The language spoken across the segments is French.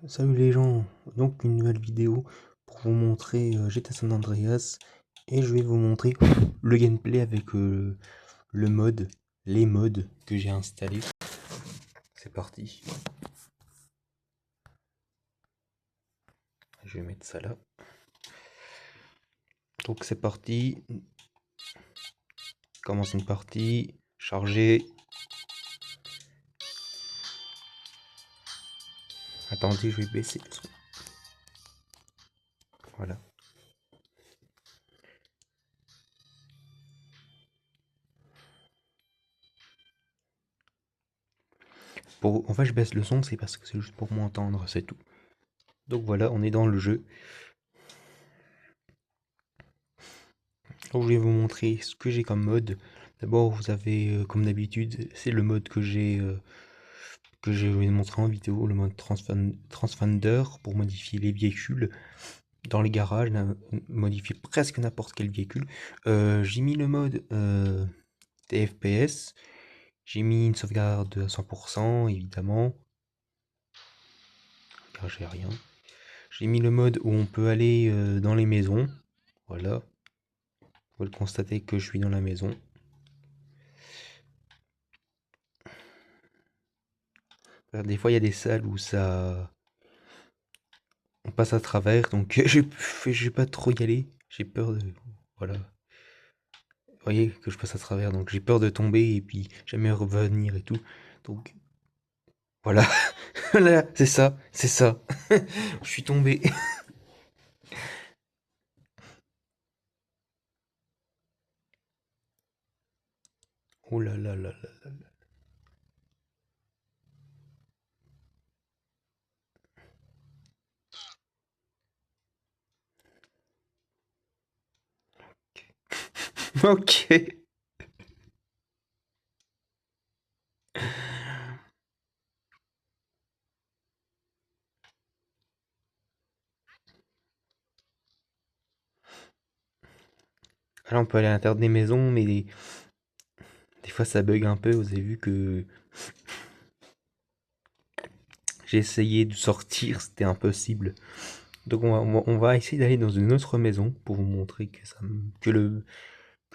Salut les gens, donc une nouvelle vidéo pour vous montrer GTA San Andreas et je vais vous montrer le gameplay avec le mode, les modes que j'ai installés. C'est parti. Je vais mettre ça là. Donc c'est parti. Commence une partie, charger. Attendez, je vais baisser le son. Voilà. En fait, je baisse le son, c'est parce que c'est juste pour m'entendre, c'est tout. Donc voilà, on est dans le jeu. Donc je vais vous montrer ce que j'ai comme mode. D'abord, vous avez, comme d'habitude, c'est le mode que je vais montrer en vidéo, le mode Transponder pour modifier les véhicules dans les garages, modifier presque n'importe quel véhicule. J'ai mis le mode TFPS, j'ai mis une sauvegarde à 100% évidemment, car j'ai rien. J'ai mis le mode où on peut aller dans les maisons, voilà. Vous pouvez le constater que je suis dans la maison. Des fois il y a des salles où ça... on passe à travers, donc je vais pas trop y aller. J'ai peur de... Voilà. Vous voyez que je passe à travers, donc j'ai peur de tomber et puis jamais revenir et tout. Donc voilà, voilà, c'est ça, c'est ça. Je suis tombé. Oh là là là là là là. Ok. Là on peut aller à l'intérieur des maisons, mais des fois ça bug un peu. Vous avez vu que j'ai essayé de sortir, c'était impossible. Donc on va essayer d'aller dans une autre maison pour vous montrer que, que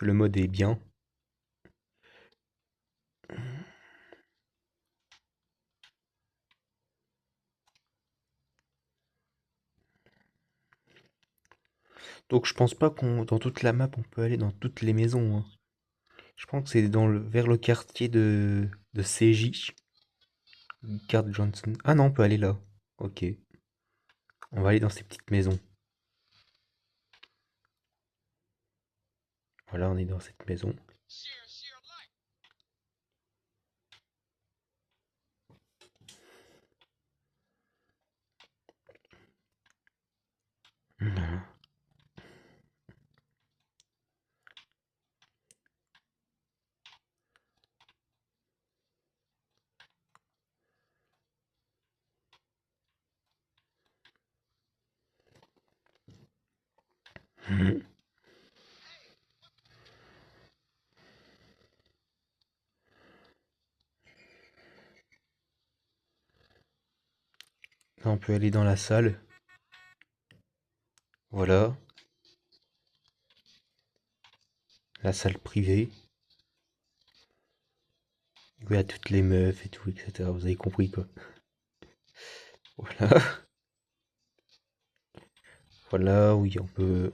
le mode est bien. Donc je pense pas qu'on dans toute la map on peut aller dans toutes les maisons, hein. Je pense que c'est vers le quartier de CJ. Card Johnson. Ah non, on peut aller là. Ok. On va aller dans ces petites maisons. Voilà, on est dans cette maison. Voilà. Mhm. Là, on peut aller dans la salle. Voilà. La salle privée. Où il y a toutes les meufs et tout, etc. Vous avez compris quoi. Voilà. Voilà, oui, on peut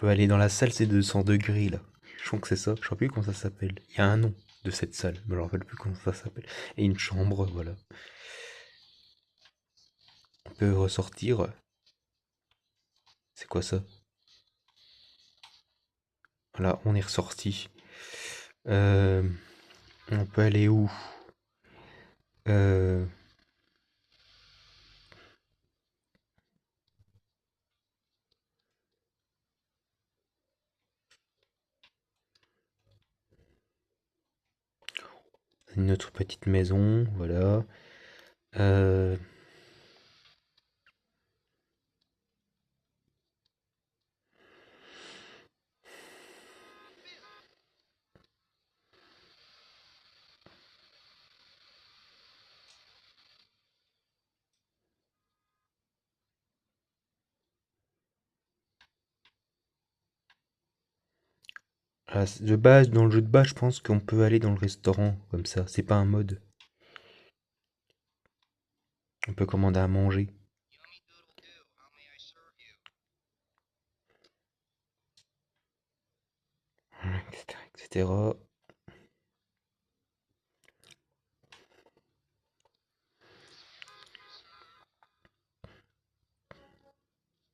aller dans la salle, c'est 200 degrés là. Je crois que c'est ça. Je sais plus comment ça s'appelle. Il y a un nom de cette salle. Je me rappelle plus comment ça s'appelle. Et une chambre, voilà. On peut ressortir. C'est quoi ça? Voilà, on est ressorti. Euh, on peut aller où? Euh, une autre petite maison, voilà. Euh, Voilà, de base, dans le jeu de base, je pense qu'on peut aller dans le restaurant comme ça. C'est pas un mode. On peut commander à manger, etc., etc.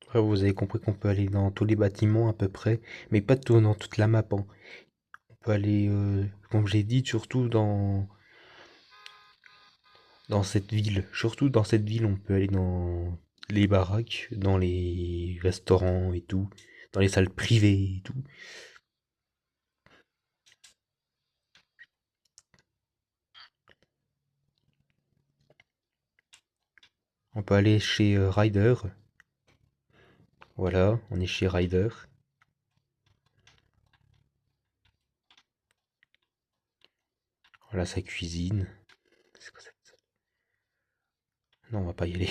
Après, vous avez compris qu'on peut aller dans tous les bâtiments à peu près, mais pas tout dans toute la map, hein. On peut aller, comme j'ai dit, surtout dans cette ville. Surtout dans cette ville, on peut aller dans les baraques, dans les restaurants et tout, dans les salles privées et tout. On peut aller chez Ryder. Voilà, on est chez Ryder. Voilà sa cuisine. C'est quoi ça? Non, on va pas y aller.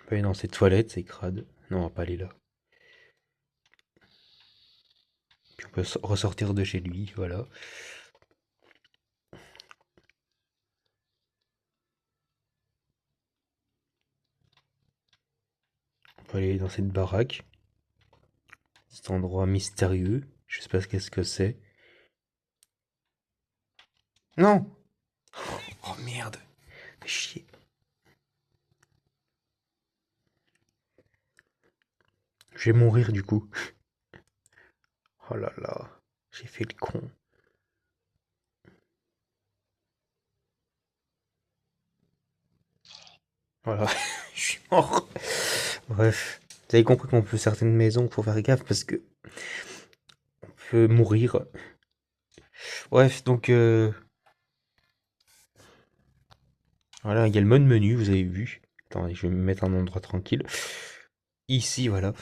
On peut aller dans ses toilettes, c'est crade. Non, on va pas aller là. Puis on peut ressortir de chez lui, voilà. On peut aller dans cette baraque. Cet endroit mystérieux. Je sais pas qu'est-ce que c'est. Non! Oh merde! Fais chier. Je vais mourir du coup. Oh là là. J'ai fait le con. Voilà. Je suis mort. Bref. Vous avez compris qu'on peut certaines maisons, faut faire gaffe parce que on peut mourir. Bref, donc voilà, il y a le mode menu, vous avez vu. Attendez, je vais me mettre un endroit tranquille. Ici, voilà.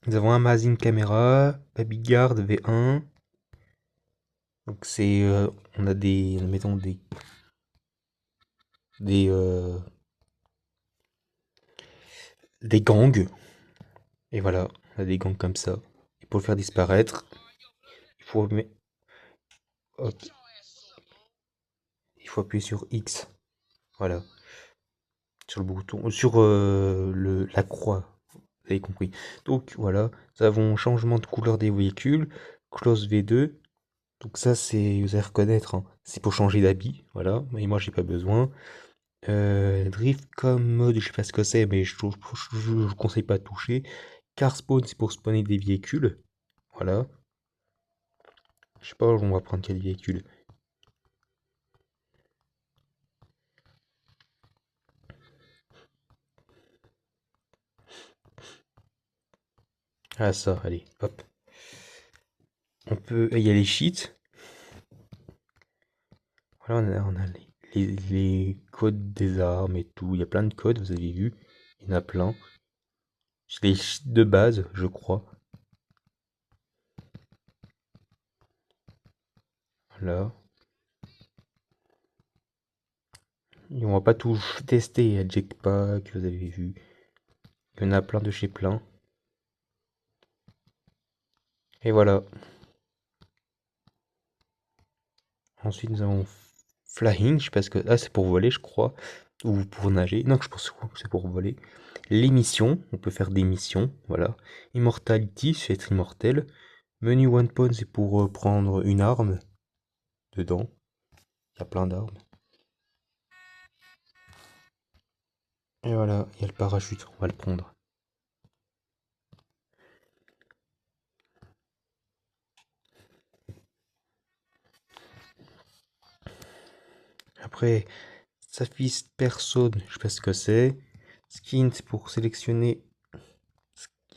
Nous avons Amazing Camera, Babyguard V1. Donc c'est, on a des, mettons des, euh, des gangs. Et voilà, on a des gangs comme ça. Et pour le faire disparaître, il faut, hop, il faut appuyer sur X. Voilà, sur le bouton, sur la croix. Vous avez compris. Donc voilà, nous avons changement de couleur des véhicules, close V2. Donc ça c'est, vous allez reconnaître, hein, c'est pour changer d'habit, voilà. Mais moi j'ai pas besoin. Drift comme mode, je sais pas ce que c'est, mais je conseille pas de toucher. Car spawn, c'est pour spawner des véhicules, voilà. Je sais pas, on va prendre quel véhicule. Ah ça, allez, hop. On peut, il y a les cheats. Voilà, on a les codes des armes et tout. Il y a plein de codes, vous avez vu. Il y en a plein. C'est les cheats de base, je crois. Voilà. Et on va pas tout tester. Il y a Jetpack, vous avez vu. Il y en a plein de chez plein. Et voilà. Ensuite, nous avons Flying. Je sais pas ce que. Ah, c'est pour voler, je crois. Ou pour nager. Non, je pense que c'est pour voler. Les missions. On peut faire des missions. Voilà. Immortality, c'est être immortel. Menu One Pawn, c'est pour prendre une arme dedans. Il y a plein d'armes. Et voilà, il y a le parachute, on va le prendre. Après, Saphis personne, je sais pas ce que c'est. Skin, c'est pour sélectionner.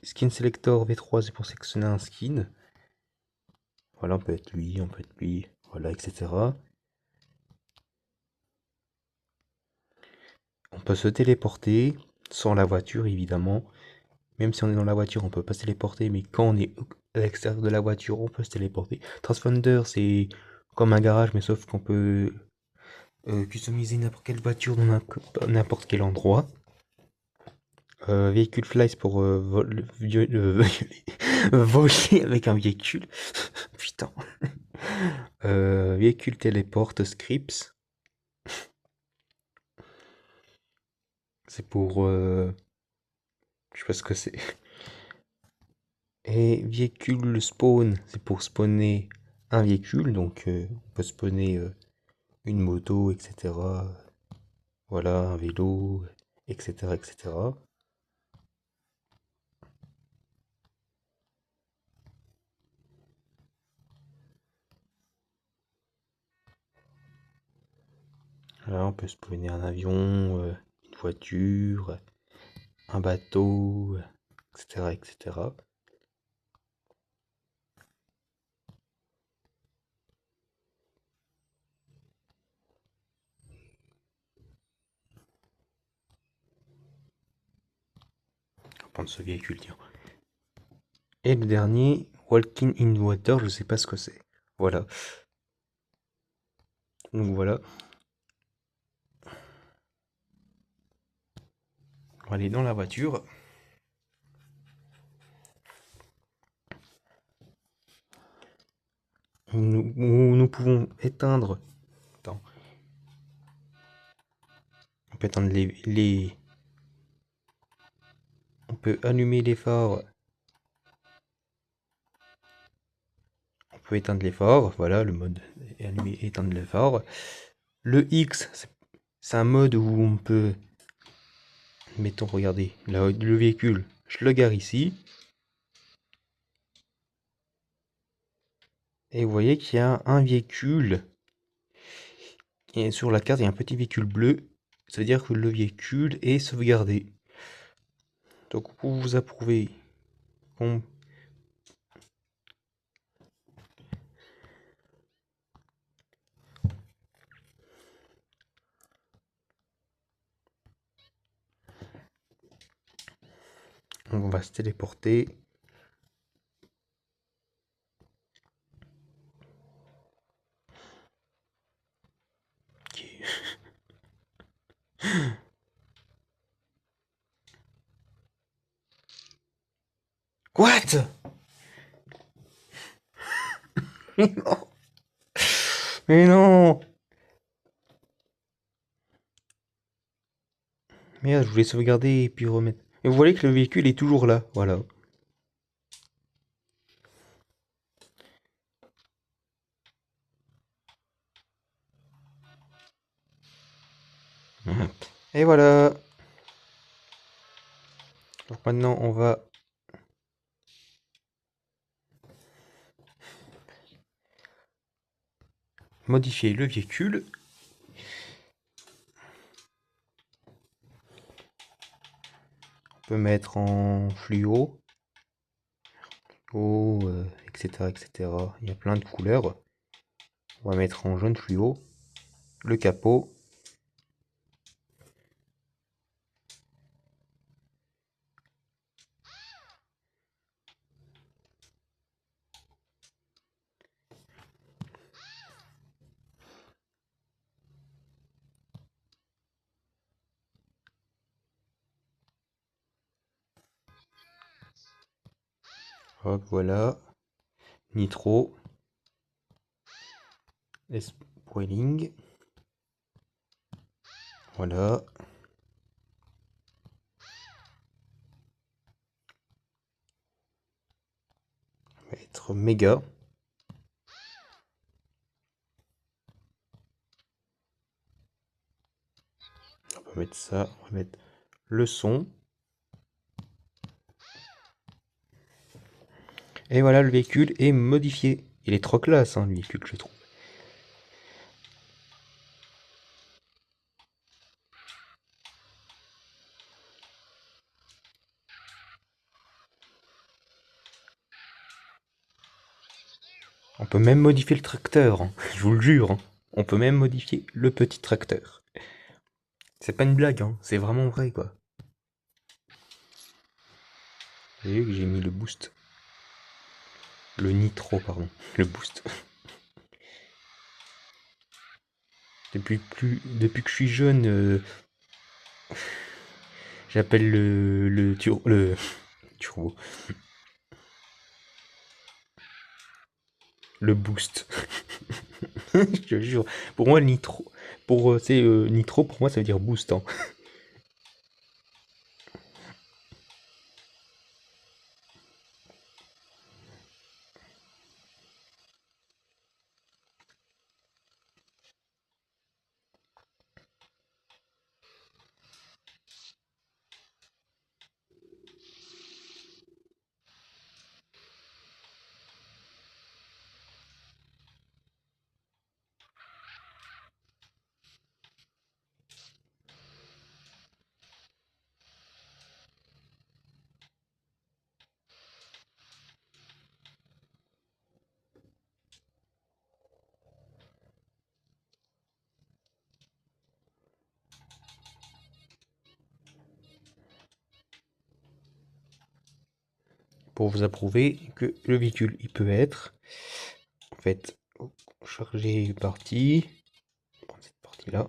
Skin Selector V3, c'est pour sélectionner un skin. Voilà, on peut être lui, on peut être lui, voilà, etc. On peut se téléporter, sans la voiture évidemment. Même si on est dans la voiture, on peut pas se téléporter, mais quand on est à l'extérieur de la voiture, on peut se téléporter. Transponder, c'est comme un garage, mais sauf qu'on peut Customiser n'importe quelle voiture dans n'importe quel endroit. Véhicule flies pour voler avec un véhicule. Putain. Véhicule téléporte scripts. C'est pour... je sais pas ce que c'est. Et véhicule spawn, c'est pour spawner un véhicule. Donc on peut spawner une moto, etc. Voilà, un vélo, etc. etc. Là, on peut spawner un avion, une voiture, un bateau, etc., etc. On va prendre ce véhicule, tiens. Et le dernier, Walking in Water, je sais pas ce que c'est. Voilà. Donc voilà. On va aller dans la voiture. Nous pouvons éteindre. Attends. On peut éteindre on peut allumer les phares. On peut éteindre les phares. Voilà, le mode allumer et éteindre les phares. Le X, c'est un mode où on peut... Mettons, regardez, là, le véhicule, je le gare ici. Et vous voyez qu'il y a un véhicule. Et sur la carte, il y a un petit véhicule bleu. Ça veut dire que le véhicule est sauvegardé. Donc pour vous approuver, on va se téléporter. Ok. What? Mais non! Mais non! Merde, je voulais sauvegarder et puis remettre. Et vous voyez que le véhicule est toujours là, voilà. Et voilà. Donc maintenant, on va modifier le véhicule. On peut mettre en fluo, etc., etc. Il y a plein de couleurs. On va mettre en jaune fluo. Le capot. Hop, voilà. Nitro. Spoiling. Voilà. On va mettre méga. On va mettre ça. On va mettre le son. Et voilà, le véhicule est modifié. Il est trop classe, hein, le véhicule, je trouve. On peut même modifier le tracteur, hein, je vous le jure. Hein. On peut même modifier le petit tracteur. C'est pas une blague, hein, c'est vraiment vrai, quoi. Vous avez vu que j'ai mis le boost. Le nitro, pardon. Le boost. Depuis que je suis jeune, j'appelle le turbo, le boost. Je te jure. Pour moi, nitro, nitro, pour moi, ça veut dire boost, hein. Pour vous approuver que le véhicule, il peut être, en fait, chargé partie. On va prendre cette partie-là.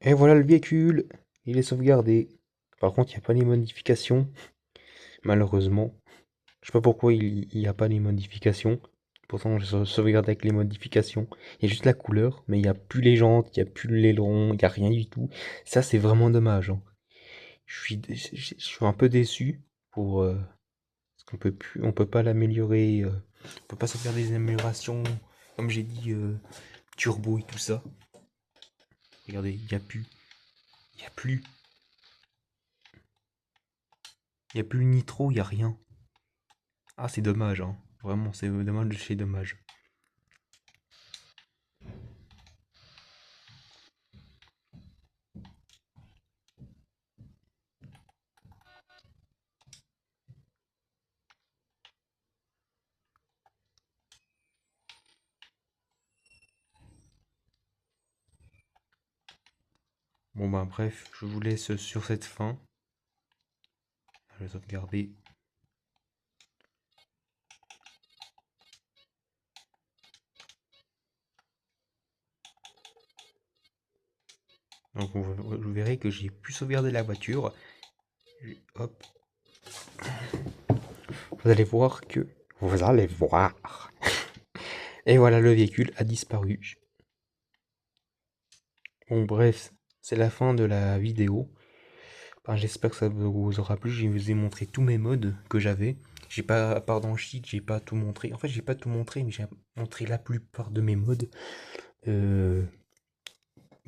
Et voilà le véhicule, il est sauvegardé. Par contre, il n'y a pas les modifications, malheureusement. Je sais pas pourquoi il n'y a pas les modifications. Pourtant, je sauvegarde avec les modifications. Il y a juste la couleur, mais il n'y a plus les jantes, il n'y a plus l'aileron, il n'y a rien du tout. Ça, c'est vraiment dommage, hein. Je suis un peu déçu pour parce qu'on peut plus, on peut pas l'améliorer, on peut pas se faire des améliorations, comme j'ai dit, turbo et tout ça. Regardez, il y a plus, il y a plus le nitro, il y a rien. Ah, c'est dommage, hein. Vraiment, c'est dommage de chez dommage. Bon bah bref, je vous laisse sur cette fin. Je vais sauvegarder. Donc vous verrez que j'ai pu sauvegarder la voiture. Hop. Vous allez voir que... Vous allez voir. Et voilà, le véhicule a disparu. Bon bref, c'est la fin de la vidéo. Enfin, j'espère que ça vous aura plu. Je vous ai montré tous mes modes que j'avais. J'ai pas, à part dans le cheat, j'ai pas tout montré. En fait, j'ai pas tout montré, mais j'ai montré la plupart de mes modes.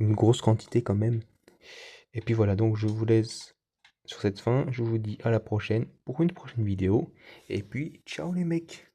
Une grosse quantité quand même. Et puis voilà, donc je vous laisse sur cette fin. Je vous dis à la prochaine pour une prochaine vidéo. Et puis, ciao les mecs!